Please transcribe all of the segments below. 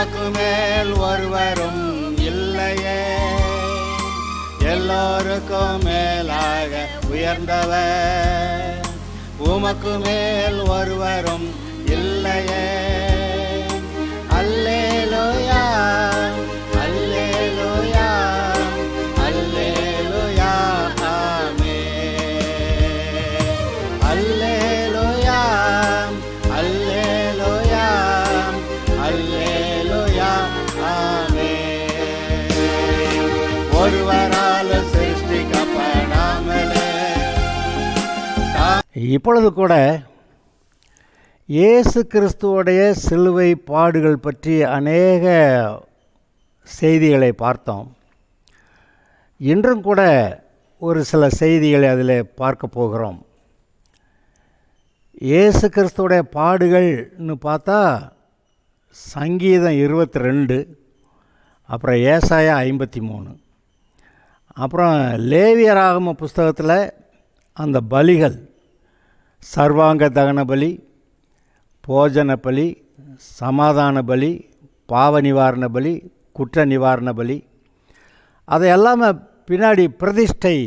உமக்கு மேல் ஒருவரும் இல்லையே, எல்லோருக்கும் மேலாக உயர்ந்தவர். உமக்கு மேல் ஒருவரும் இல்லையே. அல்லேலூயா, அல்லேலூயா, அல்லேலூயா, ஆமென். அல்லேலூயா, அல்லேலூயா, அல்லேலூயா, ஆமென். ஒருவரால் சிருஷ்டிக்கப்படாமலே. இப்பொழுது கூட இயேசு கிறிஸ்துவோடைய சிலுவை பாடுகள் பற்றி அநேக செய்திகளை பார்த்தோம். இன்றும் கூட ஒரு சில செய்திகளை அதில் பார்க்க போகிறோம். இயேசு கிறிஸ்துவோடைய பாடுகள்னு பார்த்தா சங்கீதம் 22, அப்புறம் ஏசாயா 53, அப்புறம் லேவியராகம புஸ்தகத்தில் அந்த பலிகள், சர்வாங்க தகன பலி, போஜன பலி, சமாதான பலி, பாவ நிவாரண பலி, குற்ற நிவாரண பலி, அதை எல்லாமே பின்னாடி பிரதிஷ்டை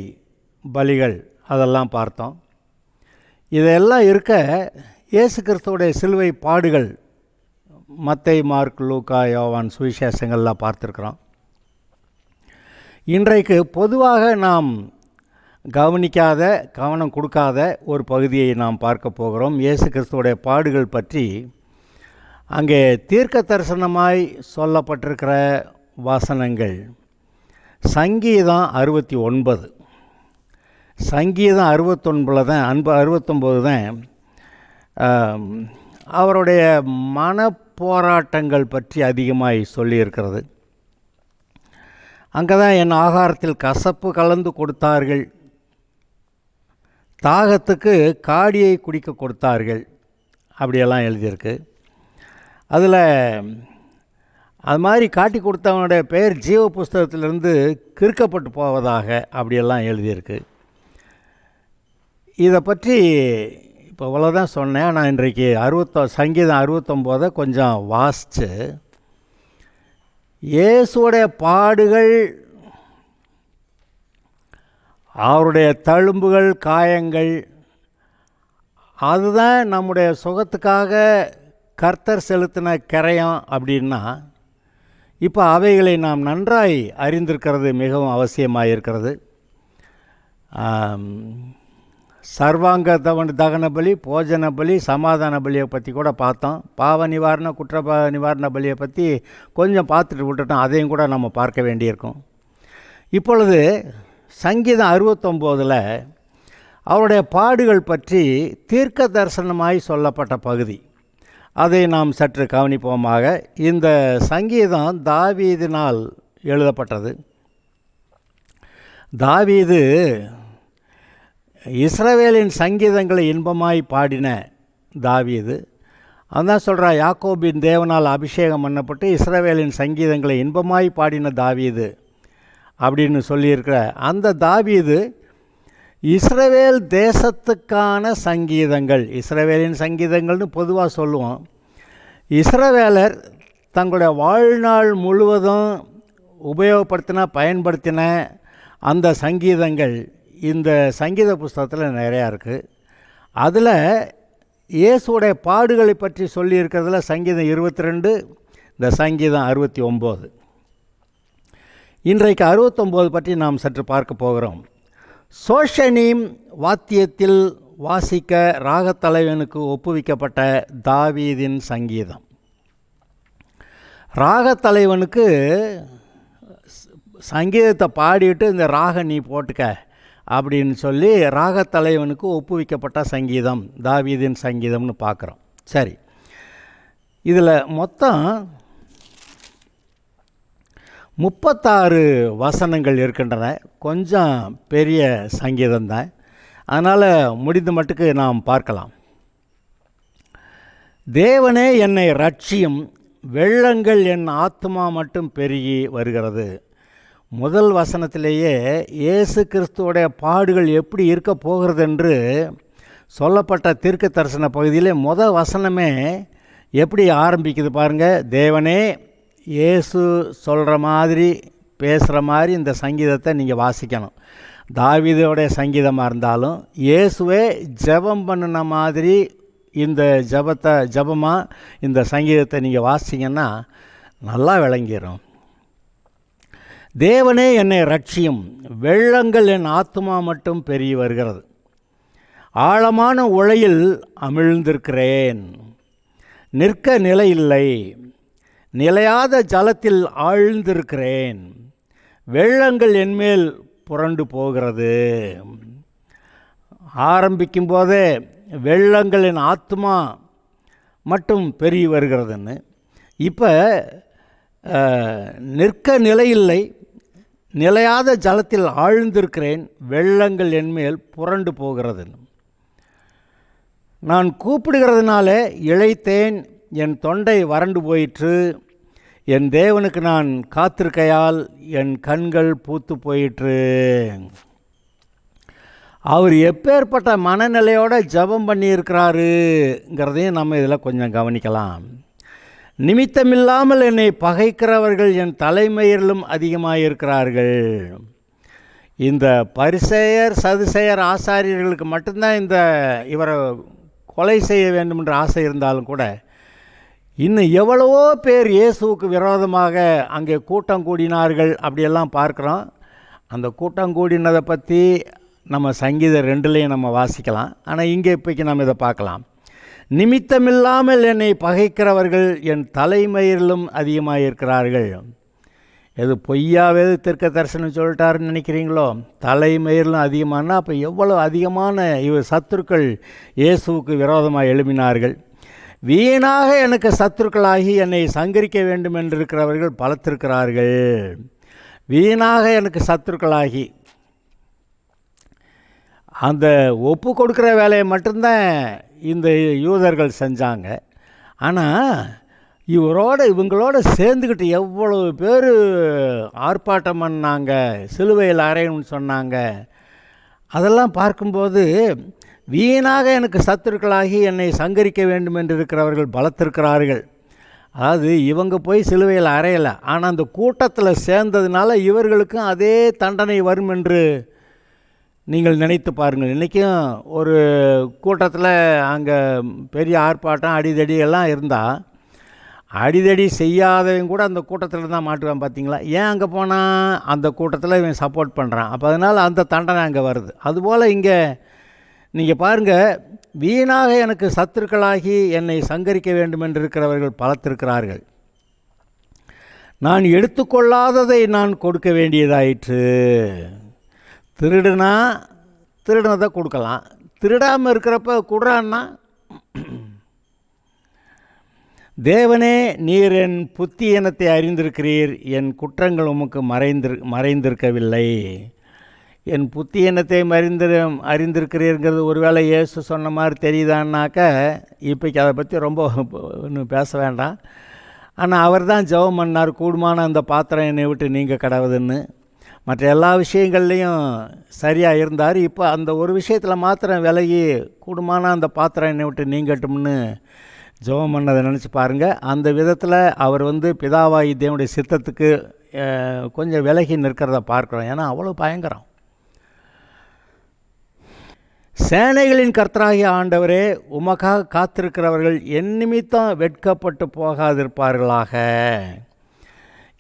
பலிகள் அதெல்லாம் பார்த்தோம். இதெல்லாம் இருக்க இயேசு கிறிஸ்துவோடைய சிலுவை பாடுகள் மத்தேயு, மார்க், லூக்கா, யோவான் சுவிசேஷங்கள்லாம் பார்த்துருக்குறோம். இன்றைக்கு பொதுவாக நாம் கவனிக்காத, கவனம் கொடுக்காத ஒரு பகுதியை நாம் பார்க்க போகிறோம். இயேசு கிறிஸ்துவோடைய பாடுகள் பற்றி அங்கே தீர்க்க தரிசனமாய் சொல்லப்பட்டிருக்கிற வசனங்கள். சங்கீதம் 69, சங்கீதம் 69 தான் 69 தான் அவருடைய மனப்போராட்டங்கள் பற்றி அதிகமாய் சொல்லியிருக்கிறது. அங்கே தான் என் ஆகாரத்தில் கசப்பு கலந்து கொடுத்தார்கள், தாகத்துக்கு காடியை குடிக்க கொடுத்தார்கள், அப்படியெல்லாம் எழுதியிருக்கு. அதில் அது மாதிரி காட்டி கொடுத்தவனுடைய பெயர் ஜீவ புஸ்தகத்திலிருந்து கிறுக்கப்பட்டு போவதாக அப்படியெல்லாம் எழுதியிருக்கு. இதை பற்றி இப்போ இவ்வளோதான் சொன்னேன். நான் இன்றைக்கு சங்கீதம் 69 கொஞ்சம் வாசித்து இயேசுடைய பாடுகள், அவருடைய தழும்புகள், காயங்கள், அதுதான் நம்முடைய சுகத்துக்காக கர்த்தர் செலுத்தின கரையம் அப்படின்னா, இப்போ அவைகளை நாம் நன்றாய் அறிந்திருக்கிறது மிகவும் அவசியமாக இருக்கிறது. சர்வாங்க தகன பலி, போஜன பலி, சமாதான பலியை பற்றி கூட பார்த்தோம். பாவ நிவாரண, குற்ற நிவாரண பலியை பற்றி கொஞ்சம் பார்த்துட்டு விட்டுட்டோம். அதையும் கூட நம்ம பார்க்க வேண்டியிருக்கும். இப்பொழுது சங்கீதம் 69 அவருடைய பாடுகள் பற்றி தீர்க்க தரிசனமாய் சொல்லப்பட்ட பகுதி, அதை நாம் சற்று கவனிப்போமாக. இந்த சங்கீதம் தாவீதினால் எழுதப்பட்டது. தாவீது இஸ்ரவேலின் சங்கீதங்களை இன்பமாய் பாடின தாவீது. அதான் சொல்கிறா, யாக்கோபின் தேவனால் அபிஷேகம் பண்ணப்பட்டு இஸ்ரவேலின் சங்கீதங்களை இன்பமாய் பாடின தாவீது அப்படின்னு சொல்லியிருக்கிற அந்த தாவீது இஸ்ரவேல் தேசத்துக்கான சங்கீதங்கள், இஸ்ரவேலின் சங்கீதங்கள்னு பொதுவாக சொல்லுவோம். இஸ்ரவேலர் தங்களுடைய வாழ்நாள் முழுவதும் பயன்படுத்தின அந்த சங்கீதங்கள் இந்த சங்கீத புஸ்தகத்தில் நிறையா இருக்குது. அதில் இயேசுடைய பாடுகளை பற்றி சொல்லியிருக்கிறதுல சங்கீதம் 22, இந்த சங்கீதம் 69. இன்றைக்கு 69 பற்றி நாம் சற்று பார்க்க போகிறோம். சோஷனீம் வாத்தியத்தில் வாசிக்க ராகத்தலைவனுக்கு ஒப்புவிக்கப்பட்ட தாவீதின் சங்கீதம். ராகத்தலைவனுக்கு சங்கீதத்தை பாடிட்டு இந்த ராக நீ போட்டுக்க அப்படின்னு சொல்லி ராகத்தலைவனுக்கு ஒப்புவிக்கப்பட்ட சங்கீதம் தாவீதின் சங்கீதம்னு பார்க்குறோம். சரி, இதில் மொத்தம் 36 வசனங்கள் இருக்கின்றன. கொஞ்சம் பெரிய சங்கீதம்தான், அதனால் முடிந்த மட்டுக்கு நாம் பார்க்கலாம். தேவனே என்னை ரட்சியும், வெள்ளங்கள் என் ஆத்மா மட்டும் பெருகி வருகிறது. முதல் வசனத்திலேயே இயேசு கிறிஸ்துவோடைய பாடுகள் எப்படி இருக்க போகிறது என்று சொல்லப்பட்ட தீர்க்க தரிசன பகுதியிலே வசனமே எப்படி ஆரம்பிக்குது பாருங்கள். தேவனே இயேசு சொல்கிற மாதிரி பேசுகிற மாதிரி இந்த சங்கீதத்தை நீங்கள் வாசிக்கணும். தாவீதோடைய சங்கீதமாக இருந்தாலும் இயேசுவே ஜெபம் பண்ணின மாதிரி இந்த ஜெபமாக இந்த சங்கீதத்தை நீங்கள் வாசிங்கன்னா நல்லா விளங்கிடும். தேவனே என்னை ரட்சியும், வெள்ளங்கள் என் ஆத்துமா மட்டும் பெருகி வருகிறது. ஆழமான உளையில் அமிழ்ந்திருக்கிறேன், நிற்க நிலை இல்லை, நிலையாத ஜலத்தில் ஆழ்ந்திருக்கிறேன், வெள்ளங்கள் என்மேல் புரண்டு போகிறது. ஆரம்பிக்கும் போதே வெள்ளங்களின் ஆத்மா மட்டும் பெருகி வருகிறதுன்னு, இப்போ நிற்க நிலையில்லை, நிலையாத ஜலத்தில் ஆழ்ந்திருக்கிறேன், வெள்ளங்கள் என்மேல் புரண்டு போகிறதுன்னு. நான் கூப்பிடுகிறதுனால இளைத்தேன், என் தொண்டை வறண்டு போயிற்று, என் தேவனுக்கு நான் காத்திருக்கையால் என் கண்கள் பூத்து போயிற்று. அவர் எப்பேற்பட்ட மனநிலையோடு ஜெபம் பண்ணியிருக்கிறாருங்கிறதையும் நம்ம இதில் கொஞ்சம் கவனிக்கலாம். நிமித்தமில்லாமல் என்னை பகைக்கிறவர்கள் என் தலைமயிரிலும் அதிகமாக இருக்கிறார்கள். இந்த பரிசேயர் சதுசேயர் ஆசாரியர்களுக்கு மட்டும்தான் இவரை கொலை செய்ய வேண்டும் என்ற ஆசை இருந்தாலும் கூட இன்னும் எவ்வளவோ பேர் இயேசுவுக்கு விரோதமாக அங்கே கூட்டம் கூடினார்கள் அப்படியெல்லாம் பார்க்குறோம். அந்த கூட்டம் கூடினதை பற்றி நம்ம சங்கீதம் 2லையும் நம்ம வாசிக்கலாம். ஆனால் இங்கே இப்போக்கி நம்ம இதை பார்க்கலாம். நிமித்தமில்லாமல் என்னை பகைக்கிறவர்கள் என் தலைமயிரிலும் அதிகமாக இருக்கிறார்கள். எது பொய்யாவே தீர்க்க தரிசனம் சொல்லிட்டாருன்னு நினைக்கிறீங்களோ? தலைமயிரிலும் அதிகமானா அப்போ எவ்வளோ அதிகமான சத்துருக்கள் இயேசுவுக்கு விரோதமாக எழுப்பினார்கள். வீணாக எனக்கு சத்துருக்களாகி என்னை சங்கரிக்க வேண்டும் என்றிருக்கிறவர்கள் பலத்திருக்கிறார்கள். வீணாக எனக்கு சத்துருக்களாகி அந்த ஒப்பு கொடுக்குற வேலையை மட்டும்தான் இந்த யூதர்கள் செஞ்சாங்க. ஆனால் இவங்களோட சேர்ந்துக்கிட்டு எவ்வளவு பேர் ஆர்ப்பாட்டம் பண்ணாங்க, சிலுவையில் அறையணும்னு சொன்னாங்க. அதெல்லாம் பார்க்கும்போது வீணாக எனக்கு சத்துருக்களாகி என்னை சங்கரிக்க வேண்டும் என்று இருக்கிறவர்கள் பலத்திருக்கிறார்கள். அதாவது இவங்க போய் சிலுவையில் அறையலை, ஆனால் அந்த கூட்டத்தில் சேர்ந்ததுனால இவர்களுக்கும் அதே தண்டனை வரும் என்று நீங்கள் நினைத்து பாருங்கள். இன்றைக்கும் ஒரு கூட்டத்தில் அங்கே பெரிய ஆர்ப்பாட்டம் அடிதடி எல்லாம் இருந்தால் அடிதடி செய்யாதவங்க கூட அந்த கூட்டத்தில் தான் மாட்டுவான். பார்த்தீங்களா? ஏன் அங்கே போனால் அந்த கூட்டத்தில் இவன் சப்போர்ட் பண்ணுறான், அப்போ அதனால் அந்த தண்டனை அங்கே வருது. அதுபோல் இங்கே நீங்கள் பாருங்கள், வீணாக எனக்கு சத்துருக்களாகி என்னை சங்கரிக்க வேண்டும் என்று இருக்கிறவர்கள் பலத்திருக்கிறார்கள். நான் எடுத்துக்கொள்ளாததை நான் கொடுக்க வேண்டியதாயிற்று. திருடினதை கொடுக்கலாம், திருடாமல் இருக்கிறப்ப கொடுறான்னா தேவனே நீர் என் புத்தியீனத்தை அறிந்திருக்கிறீர், என் குற்றங்கள் உமக்கு மறைந்திருக்கவில்லை. என் புத்தியீனத்தை அறிந்திருக்கிறீர்ங்கிறது ஒருவேளை இயேசு சொன்ன மாதிரி தெரியுதான்னாக்க இப்போக்கு அதை பற்றி ரொம்ப ஒன்றும் பேச வேண்டாம். ஆனால் அவர் தான் ஜெபம் பண்ணார், கூடுமான அந்த பாத்திரம் என்னை விட்டு நீங்கள் கடவுதுன்னு. மற்ற எல்லா விஷயங்கள்லேயும் சரியாக இருந்தார். இப்போ அந்த ஒரு விஷயத்தில் மாத்திரம் விலகி கூடுமான அந்த பாத்திரம் என்னை விட்டு நீங்கட்டும்னு ஜெபம் பண்ணதை நினச்சி பாருங்கள். அந்த விதத்தில் அவர் பிதாவாகி தேவனுடைய சித்தத்துக்கு கொஞ்சம் விலகி நிற்கிறத பார்க்குறோம். ஏன்னா அவ்வளோ பயங்கரம். சேனைகளின் கர்த்தராகிய ஆண்டவரே, உமக்காக காத்திருக்கிறவர்கள் என் நிமித்தம் வெட்கப்பட்டு போகாதிருப்பார்களாக.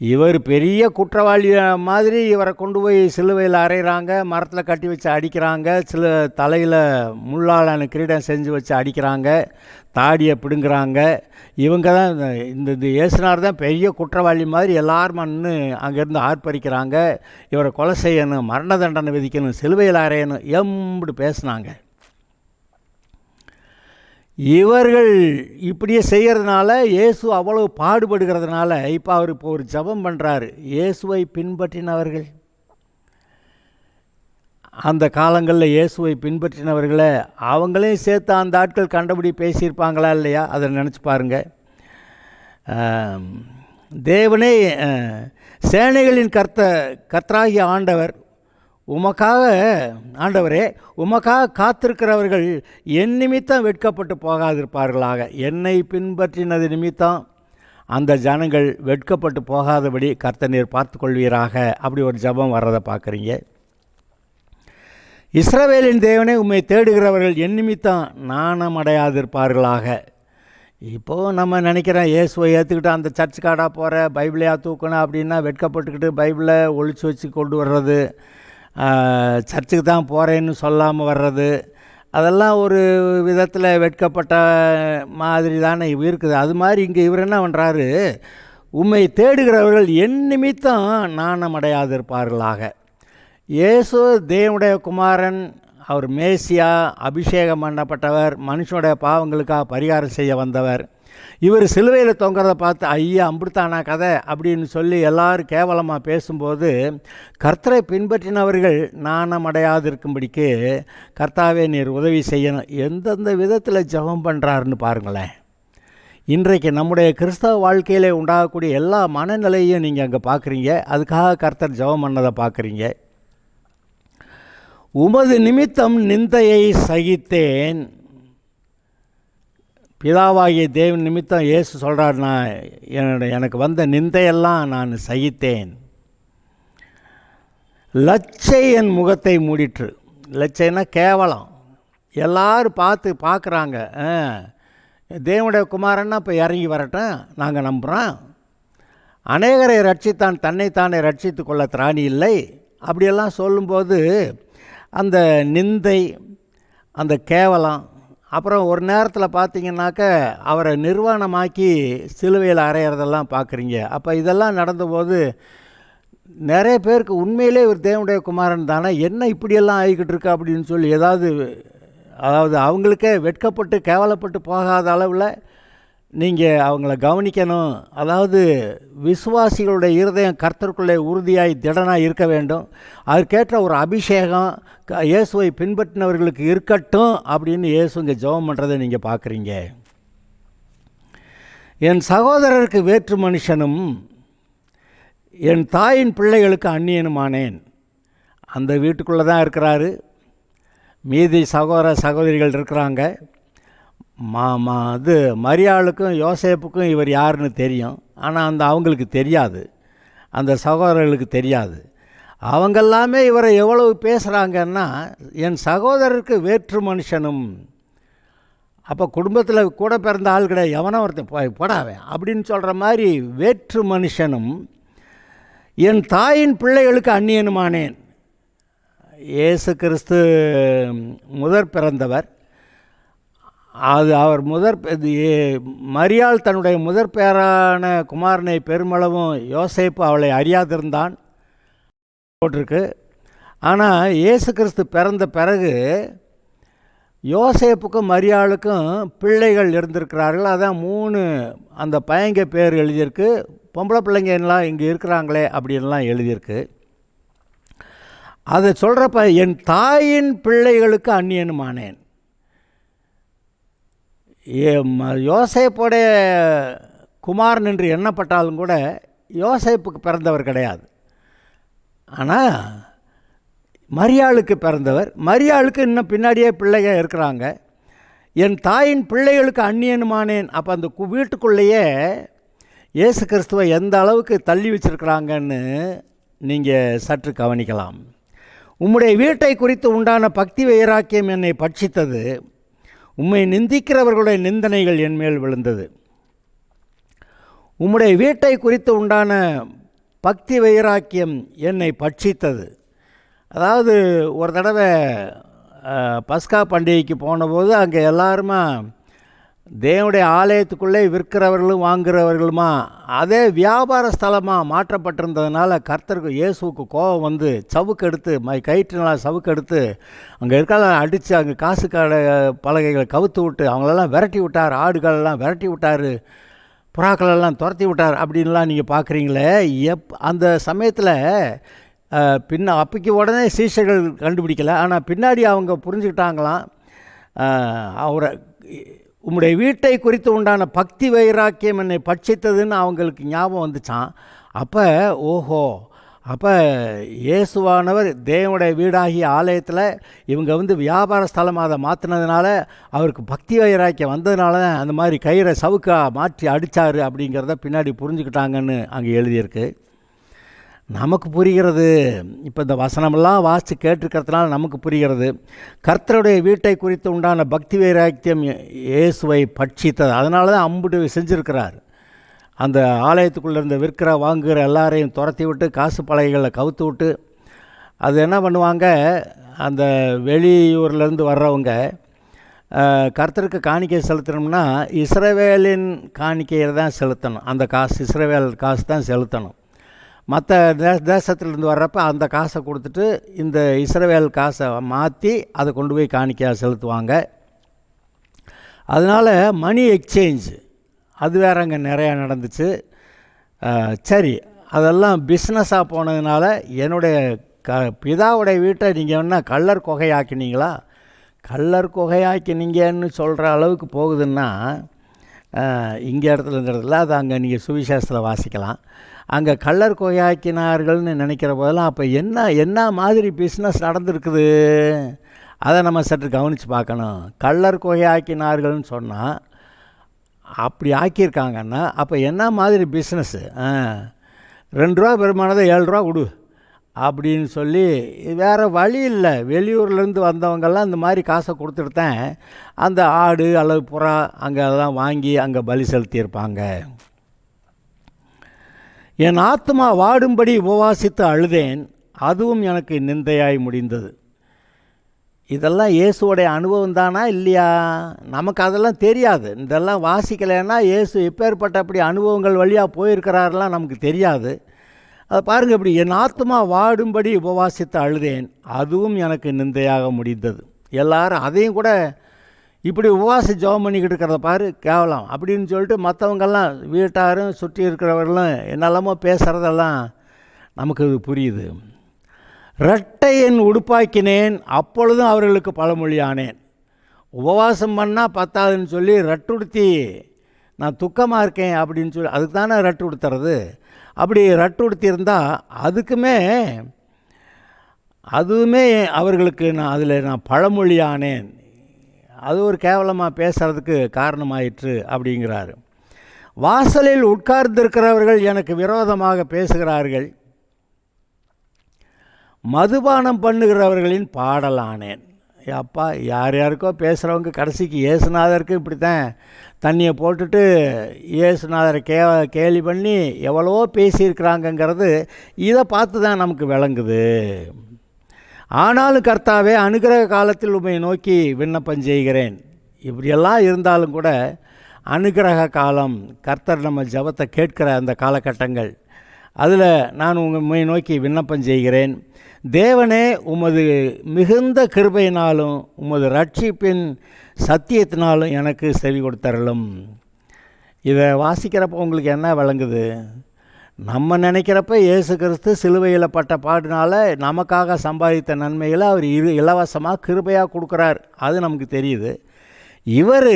இவர் பெரிய குற்றவாளி மாதிரி இவரை கொண்டு போய் சிலுவையில் அறையிறாங்க, மரத்தில் கட்டி வச்சு அடிக்கிறாங்க, தலையில் முள்ளாலான கிரீடம் செஞ்சு வச்சு அடிக்கிறாங்க, தாடியை பிடுங்குறாங்க. இவங்க தான் இந்த இயேசுனார் தான் பெரிய குற்றவாளி மாதிரி எல்லாரும் நின்று அங்கேருந்து ஆர்ப்பரிக்கிறாங்க. இவரை கொலை செய்யணும், மரண தண்டனை விதிக்கணும், சிலுவையில் அறையணும் எம்படி பேசுனாங்க. இவர்கள் இப்படியே செய்கிறதுனால இயேசு அவ்வளவு பாடுபடுகிறதுனால இப்போ அவர் ஒரு ஜெபம் பண்ணுறாரு. இயேசுவை பின்பற்றினவர்கள், அந்த காலங்களில் இயேசுவை பின்பற்றினவர்களை அவங்களையும் சேர்த்து அந்த ஆட்கள் கண்டபடி பேசியிருப்பாங்களா இல்லையா? அதை நினச்சி பாருங்கள். தேவனே, சேனைகளின் கர்த்தராகிய ஆண்டவர், ஆண்டவரே உமக்காக காத்திருக்கிறவர்கள் என் நிமித்தம் வெட்கப்பட்டு போகாதிருப்பார்களாக. என்னை பின்பற்றினது நிமித்தம் அந்த ஜனங்கள் வெட்கப்பட்டு போகாதபடி கர்த்தர் நீர் பார்த்து கொள்வீராக. அப்படி ஒரு ஜெபம் வர்றதை பார்க்குறீங்க. இஸ்ரவேலின் தேவனே உம்மை தேடுகிறவர்கள் என் நிமித்தம் நாணமடையாதிருப்பார்களாக. இப்போது நம்ம நினைக்கிறோம், இயேசுவை ஏற்றுக்கிட்டு அந்த சர்ச் கார்டாக போகிற, பைபிளையாக தூக்கணும் அப்படின்னா வெட்கப்பட்டுக்கிட்டு பைபிளை ஒழிச்சு வச்சு கொண்டு வர்றது, சர்ச்சுக்கு தான் போகிறேன்னு சொல்லாமல் வர்றது, அதெல்லாம் ஒரு விதத்தில் வெட்கப்பட்ட மாதிரி தானே இருக்குது. அது மாதிரி இங்கே இவர் என்ன பண்ணுறாரு, உம்மை தேடுகிறவர்கள் என் நிமித்தம் நாணமடையாதிருப்பார்களாக. இயேசு தேவனுடைய குமாரன், அவர் மேசியா, அபிஷேகம் பண்ணப்பட்டவர், மனுஷனுடைய பாவங்களுக்காக பரிகாரம் செய்ய வந்தவர். இவர் சிலுவையில் தொங்குறதை பார்த்து ஐயா அம்பிடுத்தானா கதை அப்படின்னு சொல்லி எல்லாரும் கேவலமாக பேசும்போது கர்த்தரை பின்பற்றினவர்கள் நாணமடையாதிருக்கும்படிக்கு கர்த்தாவே நீர் உதவி செய்யணும். எந்தெந்த விதத்தில் ஜெபம் பண்ணுறாருன்னு பாருங்களேன். இன்றைக்கு நம்முடைய கிறிஸ்தவ வாழ்க்கையிலே உண்டாகக்கூடிய எல்லா மனநிலையும் நீங்கள் அங்கே பார்க்குறீங்க. அதுக்காக கர்த்தர் ஜெபம் பண்ணதை பார்க்குறீங்க. உமது நிமித்தம் நிந்தையை சகித்தேன். பிதாவாகிய தேவன் நிமித்தம் இயேசு சொல்கிறார், நான் எனக்கு வந்த நிந்தையெல்லாம் நான் சகித்தேன். லச்சை என் முகத்தை மூடிற்று. லச்சைன்னா கேவலம். எல்லாரும் பார்க்குறாங்க, தேவனுடைய குமாரன்னா இப்போ இறங்கி வரட்டும், நாங்கள் நம்புகிறோம். அநேகரை ரட்சித்தான், தன்னைத்தானே ரட்சித்து கொள்ள திராணி இல்லை. அப்படியெல்லாம் சொல்லும்போது அந்த நிந்தை, அந்த கேவலம், அப்புறம் ஒரு நேரத்தில் பார்த்திங்கனாக்க அவரை நிர்வாணமாக்கி சிலுவையில் அறையிறதெல்லாம் பார்க்குறீங்க. அப்போ இதெல்லாம் நடந்தபோது நிறைய பேருக்கு உண்மையிலே ஒரு தேவனுடைய குமாரன் தானே, என்ன இப்படியெல்லாம் ஆகிக்கிட்டு இருக்கு அப்படின்னு சொல்லி அதாவது அவங்களுக்கே வெட்கப்பட்டு கேவலப்பட்டு போகாத அளவில் நீங்கள் அவங்கள கவனிக்கணும். அதாவது விசுவாசிகளுடைய இருதயம் கர்த்தருக்குள்ளே உறுதியாய் திடனாக இருக்க வேண்டும். அதுக்கேற்ற ஒரு அபிஷேகம் இயேசுவை பின்பற்றினவர்களுக்கு இருக்கட்டும் அப்படின்னு இயேசு இங்கே ஜெபம் பண்ணுறதை நீங்கள் பார்க்குறீங்க. என் சகோதரருக்கு வேற்று மனுஷனும் என் தாயின் பிள்ளைகளுக்கு அந்நியனுமானேன். அந்த வீட்டுக்குள்ளே தான் இருக்கிறாரு. மீதி சகோதர சகோதரிகள் இருக்கிறாங்க. மரியாளுக்கும் யோசேப்புக்கும் இவர் யாருன்னு தெரியும். ஆனால் அவங்களுக்கு தெரியாது, அந்த சகோதரர்களுக்கு தெரியாது. அவங்கெல்லாமே இவரை எவ்வளவு பேசுகிறாங்கன்னா, என் சகோதரருக்கு வேற்று மனுஷனும். அப்போ குடும்பத்தில் கூட பிறந்த ஆள் கிடையாது, எவனோ ஒருத்தன் போடாவேன் அப்படின்னு சொல்கிற மாதிரி வேற்று மனுஷனும் என் தாயின் பிள்ளைகளுக்கு அந்நியனுமானேன். இயேசு கிறிஸ்து முதற் பிறந்தவர். அவர் மரியாள் தன்னுடைய முதற் பேரான குமாரனை பெருமளவும் யோசேப்பு அவளை அறியாதிருந்தான் போட்டிருக்கு. ஆனால் இயேசு கிறிஸ்து பிறந்த பிறகு யோசேப்புக்கும் மரியாளுக்கும் பிள்ளைகள் இருந்திருக்கிறார்கள். அதான் 3 அந்த பையங்க பேர் எழுதியிருக்கு. பொம்பளை பிள்ளைங்க எல்லாம் இங்கே இருக்கிறாங்களே அப்படின்லாம் எழுதியிருக்கு. அதை சொல்கிறப்ப என் தாயின் பிள்ளைகளுக்கு அந்நியனுமானேன். யோசேப்புடைய குமாரன் என்று எண்ணப்பட்டாலும் கூட யோசேப்புக்கு பிறந்தவர் கிடையாது. ஆனால் மரியாளுக்கு பிறந்தவர். மரியாளுக்கு இன்னும் பின்னாடியே பிள்ளைங்க இருக்கிறாங்க. என் தாயின் பிள்ளைகளுக்கு அந்நியனுமானேன். அப்போ அந்த வீட்டுக்குள்ளேயே இயேசு கிறிஸ்துவை எந்த அளவுக்கு தள்ளி வச்சிருக்கிறாங்கன்னு நீங்கள் சற்று கவனிக்கலாம். உம்முடைய வீட்டை குறித்து உண்டான பக்தி வைராக்கியம் என்னை பட்சித்தது. உம்மை நிந்திக்கிறவர்களுடைய நிந்தனைகள் என் மேல் விழுந்தது. உம்முடைய வீட்டை குறித்து உண்டான பக்தி வைராக்கியம் என்னை பட்சித்தது. அதாவது ஒரு தடவை பஸ்கா பண்டிகைக்கு போனபோது அங்கே எல்லாருமா தேவனுடைய ஆலயத்துக்குள்ளே விற்கிறவர்களும் வாங்குகிறவர்களுமா அதே வியாபார ஸ்தலமாக மாற்றப்பட்டிருந்ததுனால கர்த்தருக்கு இயேசுவுக்கு கோபம் வந்து சவுக்கெடுத்து கயிற்றுனால சவுக்கெடுத்து அங்கே இருக்கலாம் அடித்து அங்கே காசு கடை பலகைகளை கவுத்து விட்டு அவங்களெல்லாம் விரட்டி விட்டார். ஆடுகளெல்லாம் விரட்டி விட்டார், புறாக்களெல்லாம் துரத்தி விட்டார் அப்படின்லாம் நீங்கள் பார்க்குறீங்களே. அந்த சமயத்தில் அப்பைக்கு உடனே சீஷர்கள் கண்டுபிடிக்கலை. ஆனால் பின்னாடி அவங்க புரிஞ்சுக்கிட்டாங்களாம். அவரை உம்முடைய வீட்டை குறித்து உண்டான பக்தி வைராக்கியம் என்னை பட்சித்ததுன்னு அவங்களுக்கு ஞாபகம் வந்துச்சான். அப்போ ஓஹோ, அப்போ இயேசுவானவர் தேவனுடைய வீடாகிய ஆலயத்தில் இவங்க வியாபார ஸ்தலமாக அதை மாற்றினதுனால, அவருக்கு பக்தி வைராக்கியம் வந்ததுனால தான் அந்த மாதிரி கயிறை சவுக்கா மாற்றி அடித்தார் அப்படிங்கிறத பின்னாடி புரிஞ்சுக்கிட்டாங்கன்னு அங்கே எழுதியிருக்கு. நமக்கு புரிகிறது, இப்போ இந்த வசனமெல்லாம் வாசித்து கேட்டிருக்கிறதுனால நமக்கு புரிகிறது, கர்த்தருடைய வீட்டை குறித்து உண்டான பக்தி வைராக்கியம் இயேசுவை பட்சித்தது. அதனால தான் அம்புட்டு செஞ்சுருக்கிறார். அந்த ஆலயத்துக்குள்ளே இருந்த விற்கிற வாங்குகிற எல்லாரையும் துரத்தி விட்டு காசு பலகைகளில் கவுத்து விட்டு, அது என்ன பண்ணுவாங்க, அந்த வெளியூர்லேருந்து வர்றவங்க கர்த்தருக்கு காணிக்கை செலுத்தணும்னா இஸ்ரவேலின் காணிக்கையை தான் செலுத்தணும். அந்த காசு இஸ்ரவேல் காசு தான் செலுத்தணும். மற்ற தேசத்துலேருந்து வர்றப்ப அந்த காசை கொடுத்துட்டு இந்த இஸ்ரவேல் காசை மாற்றி அதை கொண்டு போய் காணிக்கையாக செலுத்துவாங்க. அதனால் மணி எக்ஸ்சேஞ்ச் அது வேறு அங்கே நிறையா நடந்துச்சு. சரி, அதெல்லாம் பிஸ்னஸாக போனதுனால என்னுடைய பிதாவுடைய வீட்டை நீங்கள் என்ன கள்ளர் குகையாக்கினீங்களா? கள்ளர் குகையாக்கினீங்கன்னு சொல்கிற அளவுக்கு போகுதுன்னா இங்கே இடத்துல இந்த இடத்துல அது அங்கே நீங்கள் சுவிசேஷத்தில் வாசிக்கலாம். அங்கே கள்ளர் குகையாக்கினார்கள்னு நினைக்கிற போதெல்லாம் அப்போ என்ன மாதிரி பிஸ்னஸ் நடந்திருக்குது, அதை நம்ம சற்று கவனித்து பார்க்கணும். கள்ளர் குகையாக்கினார்கள்னு சொன்னால் அப்படி ஆக்கியிருக்காங்கன்னா அப்போ என்ன மாதிரி பிஸ்னஸ்ஸு? 2 ரூபா பெருமானதை 7 ரூபா கொடு அப்படின்னு சொல்லி, வேறு வழி இல்லை. வெளியூர்லேருந்து வந்தவங்கெல்லாம் இந்த மாதிரி காசை கொடுத்துட்டுதான் அந்த ஆடு அல்லது புறா அங்கே அதெல்லாம் வாங்கி அங்கே பலி செலுத்தியிருப்பாங்க. என் ஆத்மா வாடும்படி உபவாசித்து அழுதேன், அதுவும் எனக்கு நிந்தையாய் முடிந்தது. இதெல்லாம் இயேசுவோடைய அனுபவம் தானா இல்லையா? நமக்கு அதெல்லாம் தெரியாது. இதெல்லாம் வாசிக்கலைன்னா இயேசு எப்பேற்பட்ட அப்படி அனுபவங்கள் வழியாக போயிருக்கிறாரெல்லாம் நமக்கு தெரியாது. அதை பாருங்கள், இப்படி என் ஆத்மா வாடும்படி உபவாசித்து அழுதேன், அதுவும் எனக்கு நிந்தையாக முடிந்தது. எல்லாரும் அதையும் கூட இப்படி உபவாசி ஜெபம் பண்ணிக்கிட்டு இருக்கிறத பாரு கேவலம் அப்படின்னு சொல்லிட்டு மற்றவங்கெல்லாம் வீட்டாரும் சுற்றி இருக்கிறவர்களும் என்னெல்லாமோ பேசுகிறதெல்லாம் நமக்கு இது புரியுது. இரட்டை என் உடுப்பாக்கினேன், அப்பொழுதும் அவர்களுக்கு பழமொழியானேன். உபவாசம் பண்ணால் பத்தாதுன்னு சொல்லி ரட்டுடுத்தி நான் துக்கமாக இருக்கேன் அப்படின்னு சொல்லி, அதுக்கு தானே ரட்டு உடுத்துறது. அப்படி ரட்டு உடுத்தியிருந்தால் அதுவுமே அவர்களுக்கு நான் பழமொழியானேன். அது ஒரு கேவலமாக பேசுகிறதுக்கு காரணமாயிற்று அப்படிங்கிறாரு. வாசலில் உட்கார்ந்திருக்கிறவர்கள் எனக்கு விரோதமாக பேசுகிறார்கள், மதுபானம் பண்ணுகிறவர்களின் பாடலானேன். அப்பா, யாருக்கோ பேசுகிறவங்க கடைசிக்கு இயேசுநாதருக்கு இப்படித்தான் தண்ணியை போட்டுட்டு இயேசுநாதரை கேலி பண்ணி எவ்வளவோ பேசியிருக்கிறாங்கங்கிறது இதை பார்த்து தான் நமக்கு விளங்குது. ஆனாலும் கர்த்தாவே, அனுக்கிரக காலத்தில் உம்மை நோக்கி விண்ணப்பம் செய்கிறேன். இப்படியெல்லாம் இருந்தாலும் கூட அனுக்கிரக காலம், கர்த்தர் நம்ம ஜெபத்தை கேட்கிற அந்த காலகட்டங்கள், அதில் நான் உம்மை நோக்கி விண்ணப்பம் செய்கிறேன். தேவனே, உமது மிகுந்த கிருபையினாலும் உமது ரட்சிப்பின் சத்தியத்தினாலும் எனக்கு செவி கொடுத்தருளும். இதை வாசிக்கிறப்போ உங்களுக்கு என்ன விளங்குது? நம்ம நினைக்கிறப்ப இயேசு கிறிஸ்து சிலுவையில் பட்ட பாடினால நமக்காக சம்பாதித்த நன்மைகளை அவர் இலவசமாக கிருபையாக கொடுக்குறார், அது நமக்கு தெரியுது. இவர்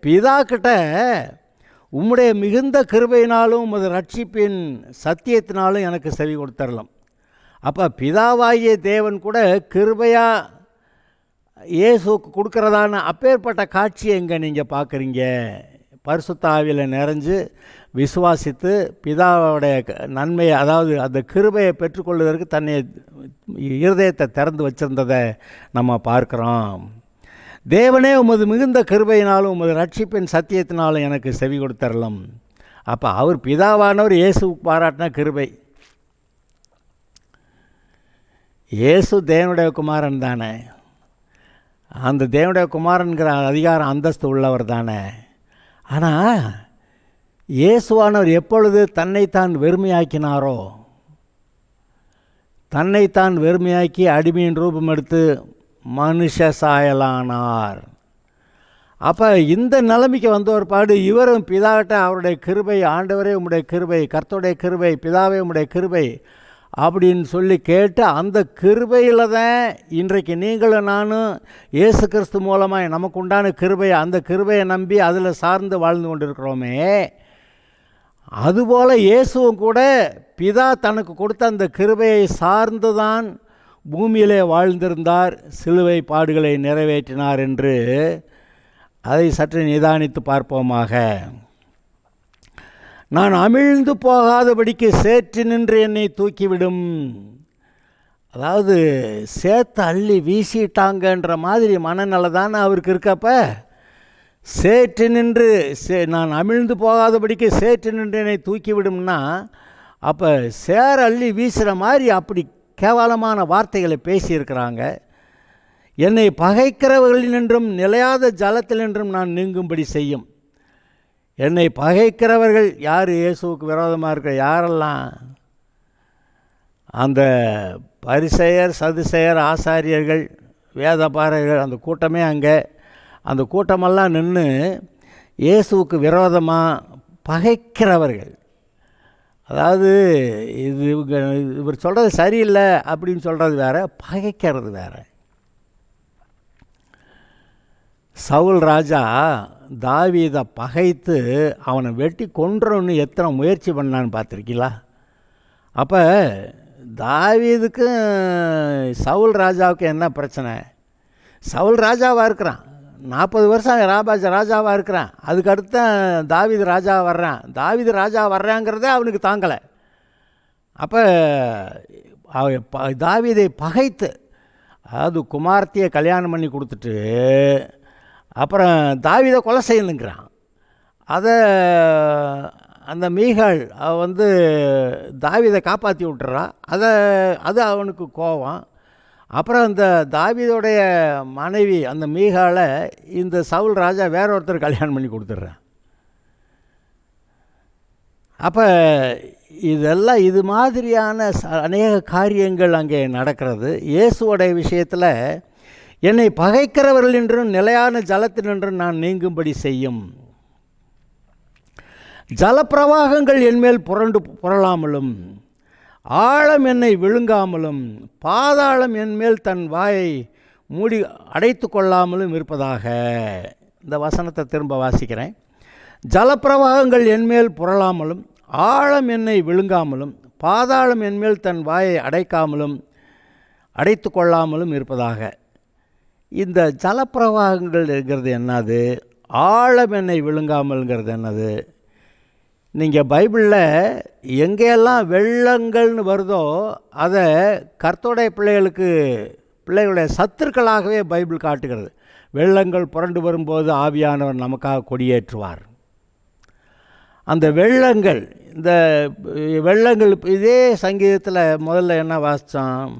பிதாக்கிட்ட உம்முடைய மிகுந்த கிருபையினாலும் உமது ரட்சிப்பின் சத்தியத்தினாலும் எனக்கு செவி கொடுத்தரலாம். அப்போ பிதாவாகிய தேவன் கூட கிருபையாக இயேசுக்கு கொடுக்குறதான அப்பேற்பட்ட காட்சியை எங்கே நீங்கள் பார்க்குறீங்க? பரிசுத்த ஆவியில் நிறைஞ்சு விசுவாசித்து பிதாவுடைய நன்மையை, அதாவது அந்த கிருபையை பெற்றுக்கொள்வதற்கு தன்னை இருதயத்தை திறந்து வச்சிருந்ததை நம்ம பார்க்குறோம். தேவனே, உமது மிகுந்த கிருபையினாலும் உமது ரட்சிப்பின் சத்தியத்தினாலும் எனக்கு செவி கொடுத்தரலாம். அப்போ அவர் பிதாவானவர் இயேசுக்கு பாராட்டின கிருபை. இயேசு தேவனுடைய குமாரன் தானே, அந்த தேவனுடைய குமாரன்கிற அதிகாரம் அந்தஸ்து உள்ளவர் தானே. ஆனால் இயேசுவானவர் எப்பொழுது தன்னைத்தான் வெறுமையாக்கினாரோ, தன்னைத்தான் வெறுமையாக்கி அடிமையின் ரூபம் எடுத்து மனுஷ சாயலானார். அப்போ இந்த நிலைமைக்கு வந்த ஒரு பாடு இவரும் பிதாவிட்ட அவருடைய கிருபை, ஆண்டவரே உம்முடைய கிருபை, கர்த்தருடைய கிருபை, பிதாவே உம்முடைய கிருபை அப்படின்னு சொல்லி கேட்டு அந்த கிருபையில் தான் இன்றைக்கு நீங்களும் நானும் இயேசு கிறிஸ்து மூலமாக நமக்கு உண்டான கிருபை, அந்த கிருபையை நம்பி அதில் சார்ந்து வாழ்ந்து கொண்டிருக்கிறோமே. அதுபோல் இயேசுவும் கூட பிதா தனக்கு கொடுத்த அந்த கிருபையை சார்ந்து தான் பூமியிலே வாழ்ந்திருந்தார், சிலுவை பாடுகளை நிறைவேற்றினார் என்று அதை சற்று நிதானித்து பார்ப்போமாக. நான் அமிழ்ந்து போகாதபடிக்கு சேற்று நின்று என்னை தூக்கிவிடும். அதாவது சேத்தை அள்ளி வீசிட்டாங்கன்ற மாதிரி மனநிலை தானே அவருக்கு இருக்கப்ப, சேற்று நின்று நான் அமிழ்ந்து போகாதபடிக்கு சேற்று நின்று என்னை தூக்கிவிடும்னா, அப்போ சேர் அள்ளி வீசுகிற மாதிரி அப்படி கேவலமான வார்த்தைகளை பேசியிருக்கிறாங்க. என்னை பகைக்கிறவர்களினின்றும் நிலையாத ஜலத்தினின்றும் நான் நீங்கும்படி செய்யும். என்னை பகைக்கிறவர்கள் யார்? இயேசுவுக்கு விரோதமாக இருக்கிற யாரெல்லாம்? அந்த பரிசேயர், சதுசேயர், ஆசாரியர்கள், வேதபாரகர்கள், அந்த கூட்டமே அங்கே. அந்த கூட்டமெல்லாம் நின்று இயேசுவுக்கு விரோதமாக பகைக்கிறவர்கள். அதாவது இவர் சொல்கிறது சரியில்லை அப்படின்னு சொல்கிறது வேறு, பகைக்கிறது வேறு. சவுல் ராஜா தாவீதை பகைத்து அவனை வெட்டி கொன்றோன்னு எத்தனை முயற்சி பண்ணான்னு பார்த்துருக்கீங்களா? அப்போ தாவீதுக்கும் சவுல் ராஜாவுக்கு என்ன பிரச்சனை? சவுல் ராஜாவாக இருக்கிறான், 40 வருஷம் ராஜாவாக இருக்கிறான். அதுக்கடுத்து தாவீது ராஜாவாக வர்றான். தாவீது ராஜா வர்றாங்கிறதே அவனுக்கு தாங்கலை. அப்போ தாவீதை பகைத்து, அதாவது குமார்த்தியை கல்யாணம் பண்ணி கொடுத்துட்டு அப்புறம் தாவீதை கொலை செய்யணுங்கிறான். அதை அந்த மீகாள் தாவீதை காப்பாற்றி விட்டுறா. அது அவனுக்கு கோபம். அப்புறம் அந்த தாவீதோடைய மனைவி அந்த மீகாளை இந்த சவுல் ராஜா வேற ஒருத்தர் கல்யாணம் பண்ணி கொடுத்துட்றான். அப்போ இதெல்லாம் இது மாதிரியான அநேக காரியங்கள் அங்கே நடக்கிறது. இயேசுவோடைய விஷயத்தில் என்னை பகைக்கிறவர்கள் என்றும் நிலையான ஜலத்தினின்றும் நான் நீங்கும்படி செய்யும். ஜலப்பிரவாகங்கள் என்மேல் புரளாமலும், ஆழம் என்னை விழுங்காமலும், பாதாளம் என்மேல் தன் வாயை மூடி அடைத்து கொள்ளாமலும் இருப்பதாக. இந்த வசனத்தை திரும்ப வாசிக்கிறேன். ஜலப்பிரவாகங்கள் என்மேல் புரளாமலும், ஆழம் என்னை விழுங்காமலும், பாதாளம் என்மேல் தன் வாயை அடைத்து கொள்ளாமலும் இருப்பதாக. இந்த ஜலப்பிரவாகங்கள்ங்கிறது என்னது? ஆழம் என்னை விழுங்காமல்ங்கிறது என்னது? நீங்கள் பைபிளில் எங்கெல்லாம் வெள்ளங்கள்னு வருதோ அதை கர்த்தருடைய பிள்ளைகளுடைய சத்துருக்களாகவே பைபிள் காட்டுகிறது. வெள்ளங்கள் புரண்டு வரும்போது ஆவியானவர் நமக்காக கொடியேற்றுவார். அந்த வெள்ளங்கள், இந்த வெள்ளங்கள் இதே சங்கீதத்தில் முதல்ல என்ன வாசித்தோம்?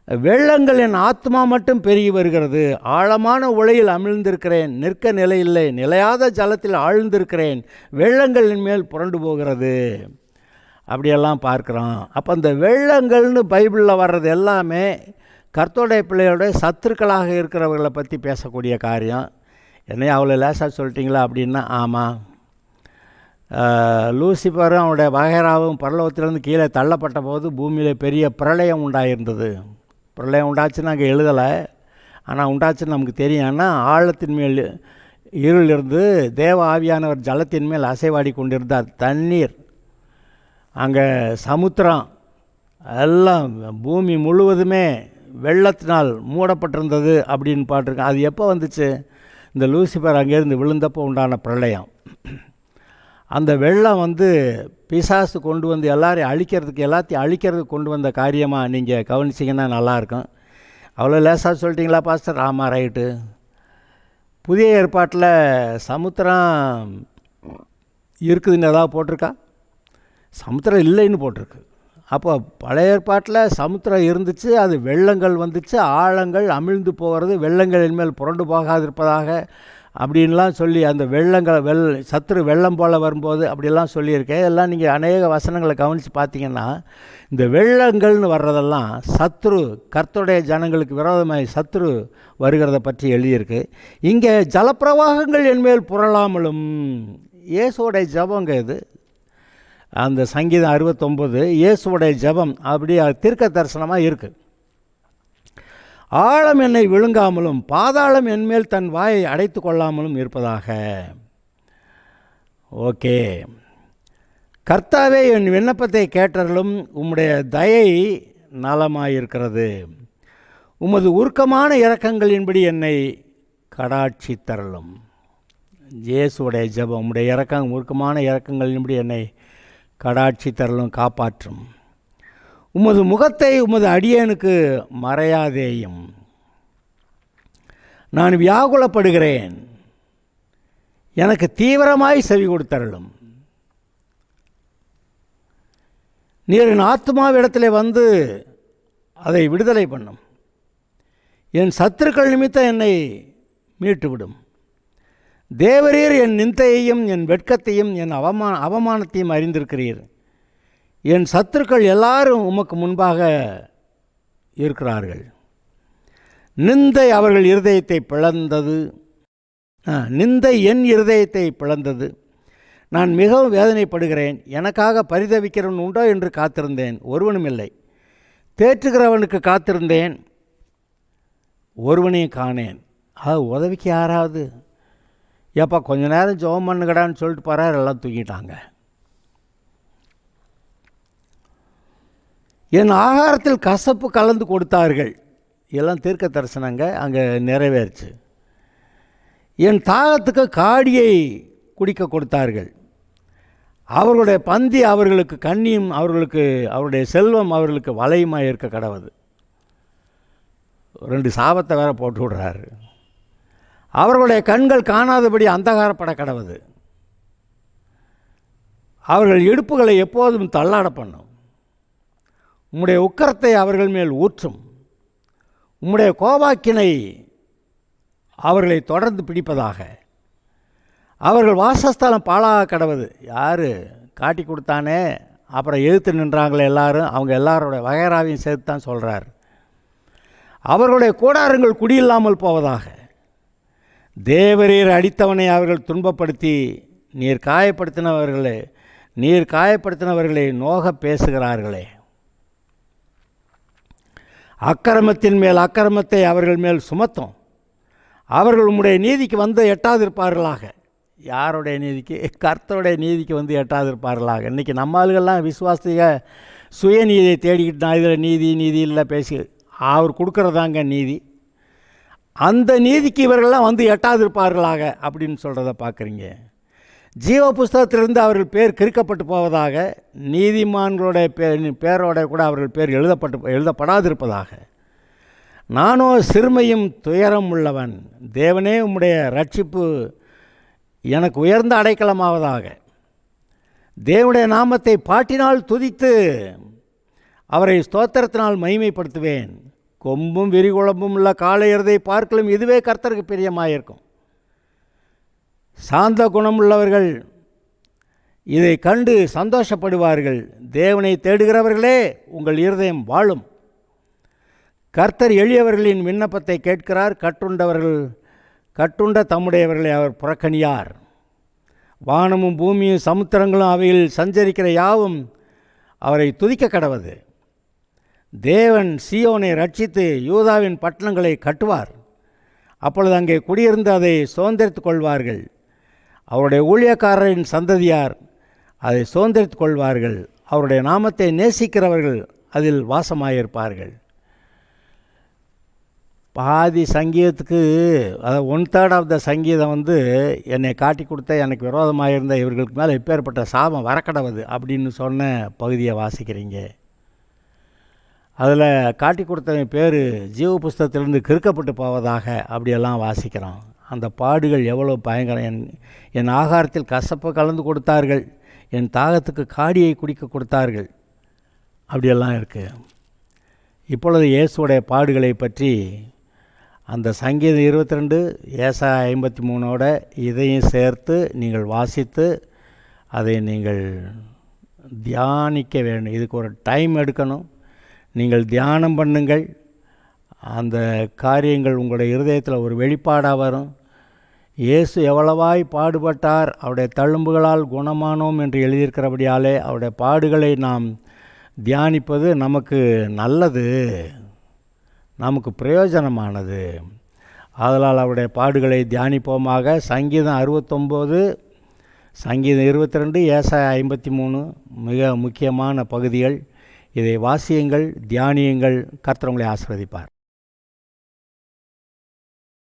வெள்ளங்கள் என் ஆத்மா மட்டும் பெருகி வருகிறது, ஆழமான உலையில் அமிழ்ந்திருக்கிறேன், நிற்க நிலையில்லை, நிலையாத ஜலத்தில் ஆழ்ந்திருக்கிறேன், வெள்ளங்களின் மேல் புரண்டு போகிறது. அப்படியெல்லாம் பார்க்குறோம். அப்போ அந்த வெள்ளங்கள்னு பைபிளில் வர்றது எல்லாமே கர்த்தருடைய பிள்ளைகளுடைய சத்துருக்களாக இருக்கிறவர்களை பற்றி பேசக்கூடிய காரியம். என்னையா அவ்வளோ லேசாக சொல்லிட்டீங்களா அப்படின்னா, ஆமாம், லூசிபரும் அவனுடைய வகைராவும் பரலோகத்திலிருந்து கீழே தள்ளப்பட்ட போது பூமியில் பெரிய பிரளயம் உண்டாயிருந்தது. பிரளயம் உண்டாச்சுன்னு அங்கே எழுதலை, ஆனால் உண்டாச்சுன்னு நமக்கு தெரியும். ஆனால் ஆழத்தின் மேல் இருள் இருந்து தேவ ஆவியானவர் ஜலத்தின் மேல் அசைவாடி கொண்டிருந்தார். தண்ணீர், அங்கே சமுத்திரம் எல்லாம் பூமி முழுவதுமே வெள்ளத்தினால் மூடப்பட்டிருந்தது அப்படின்னு பாட்டிருக்கேன். அது எப்போ வந்துச்சு? இந்த லூசிபர் அங்கேருந்து விழுந்தப்போ உண்டான பிரளயம். அந்த வெள்ளம் பிசாசு கொண்டு வந்து எல்லாத்தையும் அழிக்கிறதுக்கு கொண்டு வந்த காரியமாக நீங்கள் கவனிச்சிங்கன்னா நல்லாயிருக்கும். அவ்வளோ லேசாக சொல்லிட்டீங்களா பாஸ்டர்? ஆமாம், ரைட்டு. புதிய ஏற்பாட்டில் சமுத்திரம் இருக்குதுன்னு ஏதாவது போட்டிருக்கா? சமுத்திரம் இல்லைன்னு போட்டிருக்கு. அப்போ பழைய ஏற்பாட்டில் சமுத்திரம் இருந்துச்சு, அது வெள்ளங்கள் வந்துச்சு, ஆழங்கள் அமிழ்ந்து போகிறது, வெள்ளங்களின் மேல் புரண்டு போகாதிருப்பதாக அப்படின்லாம் சொல்லி அந்த வெள்ளங்கள் சத்துரு வெள்ளம் போல் வரும்போது அப்படிலாம் சொல்லியிருக்கேன். எல்லாம் நீங்கள் அநேக வசனங்களை கவனித்து பார்த்தீங்கன்னா இந்த வெள்ளங்கள்னு வர்றதெல்லாம் சத்துரு, கர்த்தருடைய ஜனங்களுக்கு விரோதமாக சத்துரு வருகிறத பற்றி எழுதியிருக்கு. இங்கே ஜலப்பிரவாகங்கள் என்மேல் புரளாமலும், இயேசுவோடைய ஜபங்க இது. அந்த சங்கீதம் 69 இயேசுவோடைய ஜபம் அப்படி தீர்க்க தரிசனமாக இருக்குது. ஆழம் என்னை விழுங்காமலும், பாதாளம் என்மேல் தன் வாயை அடைத்து கொள்ளாமலும் இருப்பதாக. ஓகே, கர்த்தாவே, என் விண்ணப்பத்தை கேட்டருளும். உம்முடைய தயை நலமாயிருக்கிறது. உமது உருக்கமான இரக்கங்களின்படி என்னை கடாட்சி தரலும். இயேசுடைய ஜெபம், உம்முடைய உருக்கமான இரக்கங்களின்படி என்னை கடாட்சி தரலும், காப்பாற்றும். உமது முகத்தை உமது அடியேனுக்கு மறையாதேயும். நான் வியாகுலப்படுகிறேன், எனக்கு தீவிரமாய் செவி கொடுத்தருளும். நீர் என் ஆத்மாவிடத்திலே வந்து அதை விடுதலை பண்ணும். என் சத்துருக்கள் நிமித்தம் என்னை மீட்டுவிடும். தேவரீர் என் நிந்தையையும் என் வெட்கத்தையும் என் அவமானத்தையும் அறிந்திருக்கிறீர். என் சத்துருக்கள் எல்லாரும் உமக்கு முன்பாக இருக்கிறார்கள். நிந்தை அவர்கள் இருதயத்தை பிளந்தது. நிந்தை என் இருதயத்தை பிளந்தது. நான் மிகவும் வேதனைப்படுகிறேன். எனக்காக பரிதவிக்கிறவன் உண்டோ என்று காத்திருந்தேன், ஒருவனும் இல்லை. தேற்றுகிறவனுக்கு காத்திருந்தேன், ஒருவனையும் காணேன். உதவிக்கு யாராவது ஏப்பா கொஞ்ச நேரம் ஜெபம் பண்ணுங்கடான்னு சொல்லிட்டு போகிறார், எல்லாம் தூங்கிட்டாங்க. என் ஆகாரத்தில் கசப்பு கலந்து கொடுத்தார்கள். எல்லாம் தீர்க்க தரிசனங்க அங்கே நிறைவேறுச்சு. என் தாகத்துக்கு காடியை குடிக்க கொடுத்தார்கள். அவர்களுடைய பந்தி அவர்களுக்கு கண்ணியும் அவருடைய செல்வம் அவர்களுக்கு வலையுமாக இருக்க கடவுது. 2 சாபத்தை வேற போட்டு விடுறாரு. அவர்களுடைய கண்கள் காணாதபடி அந்தகாரப்பட கடவுது. அவர்கள் இடுப்புகளை எப்போதும் தள்ளாட பண்ணும். உம்முடைய உக்கரத்தை அவர்கள் மேல் ஊற்றும். உம்முடைய கோபாக்கினை அவர்களை தொடர்ந்து பிடிப்பதாக. அவர்கள் வாசஸ்தலம் பாழாக கடவுது. யார் காட்டி கொடுத்தானே அப்புறம் எதிர்த்து நின்றாங்களே எல்லாரும், அவங்க எல்லாரோட வகைராவையும் சேர்த்து தான் சொல்கிறார். அவர்களுடைய கூடாரங்கள் குடியில்லாமல் போவதாக. தேவரீர் அடித்தவனை அவர்கள் துன்பப்படுத்தி நீர் காயப்படுத்தினவர்களை நோக பேசுகிறார்களே. அக்கிரமத்தின் மேல் அக்கிரமத்தை அவர்கள் மேல் சுமத்தும். அவர்கள் உம்முடைய நீதிக்கு வந்து எட்டாதிருப்பார்களாக. யாருடைய நீதிக்கு? கர்த்தருடைய நீதிக்கு வந்து எட்டாதிருப்பார்களாக. இன்றைக்கி நம்ம ஆளுகள்லாம் விசுவாசிக சுயநீதியை தேடிக்கிட்டு நான் இதில் நீதி இல்லை பேசி அவர் கொடுக்குறதாங்க நீதி. அந்த நீதிக்கு இவர்கள்லாம் வந்து எட்டாதிருப்பார்களாக அப்படின்னு சொல்கிறத பார்க்குறீங்க. ஜீவ புஸ்தகத்திலிருந்து அவர்கள் பேர் கிறுக்கப்பட்டு போவதாக. நீதிமான்களுடைய பேரோட கூட அவர்கள் பேர் எழுதப்படாதிருப்பதாக. நானோ சிறுமையும் துயரம் உள்ளவன். தேவனே, உம்முடைய ரட்சிப்பு எனக்கு உயர்ந்த அடைக்கலமாவதாக. தேவனுடைய நாமத்தை பாட்டினால் துதித்து அவரை ஸ்தோத்திரத்தினால் மகிமைப்படுத்துவேன். கொம்பும் விரிகுழம்பும் உள்ள காளையர்தை பார்க்கலும் இதுவே கர்த்தருக்கு பிரியமாயிருக்கும். சாந்த குணமுள்ளவர்கள் இதை கண்டு சந்தோஷப்படுவார்கள். தேவனை தேடுகிறவர்களே, உங்கள் இருதயம் வாழும். கர்த்தர் எளியவர்களின் விண்ணப்பத்தை கேட்கிறார். கட்டுண்ட தம்முடையவர்களை அவர் புறக்கணியார். வானமும் பூமியும் சமுத்திரங்களும் அவையில் சஞ்சரிக்கிற யாவும் அவரை துதிக்க கடவது. தேவன் சீயோனை ரட்சித்து யூதாவின் பட்டணங்களை கட்டுவார். அப்பொழுது அங்கே குடியிருந்து அதை சுதந்திரித்து கொள்வார்கள். அவருடைய ஊழியக்காரரின் சந்ததியார் அதை சுதந்திரித்து கொள்வார்கள். அவருடைய நாமத்தை நேசிக்கிறவர்கள் அதில் வாசமாயிருப்பார்கள். பாதி சங்கீதத்துக்கு, அதாவது 1/3 ஆஃப் த சங்கீதம் என்னை காட்டி கொடுத்த எனக்கு விரோதமாக இருந்த இவர்களுக்கு மேலே எப்பேற்பட்ட சாபம் வரக்கடவுது அப்படின்னு சொன்ன பகுதியை வாசிக்கிறீங்க. அதில் காட்டி கொடுத்தவன் பேர் ஜீவ புஸ்தகத்திலிருந்து கிறுக்கப்பட்டு போவதாக அப்படியெல்லாம் வாசிக்கிறோம். அந்த பாடுகள் எவ்வளோ பயங்கரம். என் ஆகாரத்தில் கசப்பு கலந்து கொடுத்தார்கள், என் தாகத்துக்கு காடியை குடிக்க கொடுத்தார்கள், அப்படியெல்லாம் இருக்குது. இப்பொழுது இயேசுடைய பாடுகளை பற்றி அந்த சங்கீதம் 22 ஏசாயா 53 இதையும் சேர்த்து நீங்கள் வாசித்து அதை நீங்கள் தியானிக்க வேண்டும். இதுக்கு ஒரு டைம் எடுக்கணும். நீங்கள் தியானம் பண்ணுங்கள். அந்த காரியங்கள் உங்களுடைய இருதயத்தில் ஒரு வெளிப்பாடாக வரும். இயேசு எவ்வளவாய் பாடுபட்டார், அவருடைய தழும்புகளால் குணமானோம் என்று எழுதியிருக்கிறபடியாலே அவருடைய பாடுகளை நாம் தியானிப்பது நமக்கு நல்லது, நமக்கு பிரயோஜனமானது. ஆதலால் அவருடைய பாடுகளை தியானிப்போமாக. சங்கீதம் 69 சங்கீதம் 22, ஏசாயா 53 மிக முக்கியமான பகுதிகள். இதை வாசியுங்கள், தியானியுங்கள். கர்த்தர் உங்களை ஆசீர்வதிப்பார்.